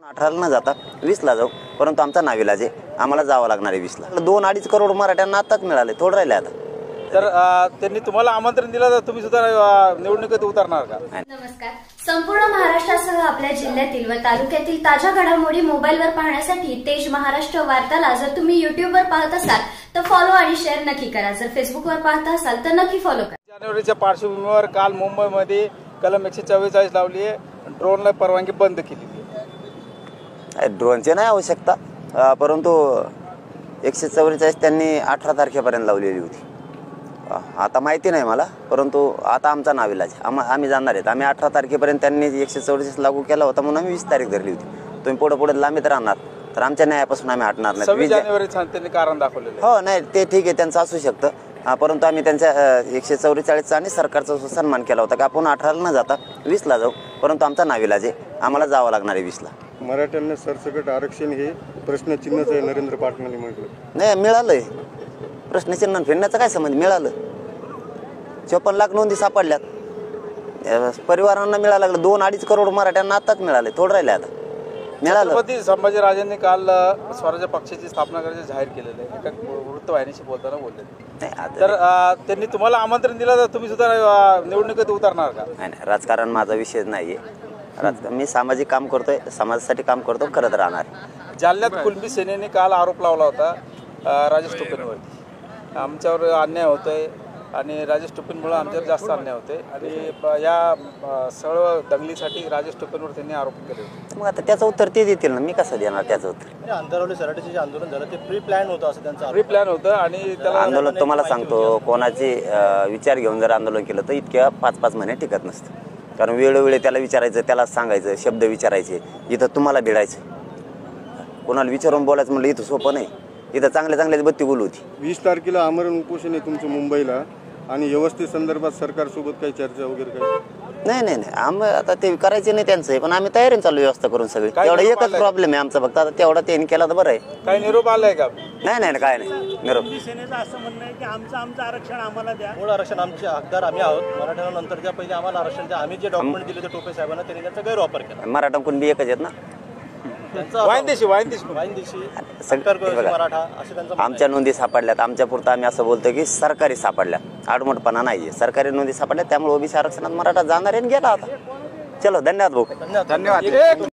18ला न जाता 20ला जाऊ, परंतु आमचा नाविलाज आहे, आम्हाला जावं लागणार आहे 20ला. 2-2.5 करोड मराठ्यांना आताच मिळाले, थोडं राहिले आता. तर त्यांनी तुम्हाला आमंत्रण दिलं तर तुम्ही सुद्धा निवडणुकीत उतरणार का? नमस्कार. संपूर्ण महाराष्ट्रासह आपल्या जिल्ह्यातील व तालुक्यातील ताज्या घडामोडी मोबाईलवर पाहण्यासाठी तेज महाराष्ट्र वार्ताला जर तुम्ही युट्यूबवर पाहत असाल तर फॉलो आणि शेअर नक्की करा. जर फेसबुकवर पाहत असाल तर नक्की फॉलो करा. जानेवारीच्या पार्श्वभूमीवर काल मुंबईमध्ये कलम 144 लावली आहे, ड्रोनला परवानगी बंद केली. ड्रोनची नाही आवश्यकता, परंतु 144 त्यांनी 18 तारखेपर्यंत लावलेली होती. आता माहिती नाही मला, परंतु आता आमचा नाविलाज आम्ही जाणार आहेत. आम्ही 18 तारखेपर्यंत त्यांनी 144 लागू केला होता म्हणून आम्ही 20 तारीख धरली होती. तुम्ही पुढे लांबीत राहणार तर आमच्या न्यायापासून आम्ही हटणार नाही. 26 जानेवारी त्यांनी कारण दाखवलेलं. हो, नाही ते ठीक आहे, त्यांचं असू शकतं, परंतु आम्ही त्यांच्या 144चा आणि सरकारचा सन्मान केला होता की आपण 18ला न जाता 20ला जाऊ, परंतु आमचा नाविलाज आहे, आम्हाला जावं लागणार आहे 20ला. मराठ्यांना सरसकट आरक्षण हे प्रश्नचिन्हच आहे, नरेंद्र पाटलांनी म्हटलं. नाही, मिळालंय. प्रश्नचिन्ह फिरण्याचं काय संबंध? मिळालं. 54 लाख नोंदी सापडल्यात, परिवारांना मिळायला लागलं. 2-2.5 करोड मराठ्यांना आताच मिळाले, थोडं राहिले आता. मिळालं. छत्रपती संभाजीराजांनी काल स्वराज्य पक्षाची स्थापना करायचे जाहीर केलेलं आहे, एका वृत्तवाहिनीशी बोलताना बोलले. तर त्यांनी तुम्हाला आमंत्रण दिलं तर तुम्ही सुद्धा निवडणुकीत उतरणार का? नाही, राजकारण माझा विषय नाहीये. मी सामाजिक काम करतोय, समाजासाठी काम करतो, करत राहणार. जालन्यात कुणबी सेनेने काल आरोप लावला होता राजेश टोपेंवरती, आमच्यावर अन्याय होतोय आणि राजेश टोपेंमुळे आमच्यावर जास्त अन्याय होतोय आणि या सर्व दंगलीसाठी राजेश टोपेंवर त्यांनी आरोप केले होते. मग आता त्याचं उत्तर ते देतील ना, मी कसं देणार त्याचं उत्तर? अंतरवली सराटीचे जे आंदोलन झालं ते प्री प्लॅन होतं असं त्यांचं प्री प्लॅन होतं आणि त्याला आंदोलन तुम्हाला सांगतो, कोणाचे विचार घेऊन जर आंदोलन केलं तर इतक्या 5-5 महिने टिकत नसतं. कारण वेळोवेळी त्याला विचारायचं, त्याला सांगायचं, शब्द विचारायचे. इथं तुम्हाला भिडायचं, कोणाला विचारून बोलायचं म्हणलं इथं सोपं नाही. इथं चांगल्या बत्ती बोलू होती. 20 तारखेला आमरण उपोषण आहे तुमचं मुंबईला, आणि व्यवस्थेत संदर्भात सरकारसोबत काही चर्चा वगैरे काही? नाही, आम्ही आता ते करायचे नाही त्यांचं, पण आम्ही तयारीने चालू व्यवस्था करून सगळी. तेवढा एकच प्रॉब्लेम आहे आमचा फक्त, आता तेवढा त्यांनी केला तर बरं आहे. काही निरोप आलाय का? नाही, काय नाही निरोप. सेनेचं असं म्हणणं आहे की आमचं आरक्षण आम्हाला द्या. मूळ आरक्षण आमचे हकदार आम्ही आहोत. मराठ्यांना नंतरच्या पहिले आम्हाला आरक्षण द्या. आम्ही जे डॉक्युमेंट दिले ते टोपे साहेबांना, त्यांनी त्याचा गैरवापर केला. मराठा कुणबी एकच आहेत ना, वाईनदेशी मराठा असे त्यांचं. आमच्या नोंदी सापडल्यात, आमच्या पुरता आम्ही असं बोलतो की सरकारी सापडल्या, आडमोठपणा नाहीये. सरकारी नोंदी सापडल्या, त्यामुळे ओबीसी आरक्षणात मराठा जाणार आहे. गेला आता. चलो, धन्यवाद भाऊ. धन्यवाद.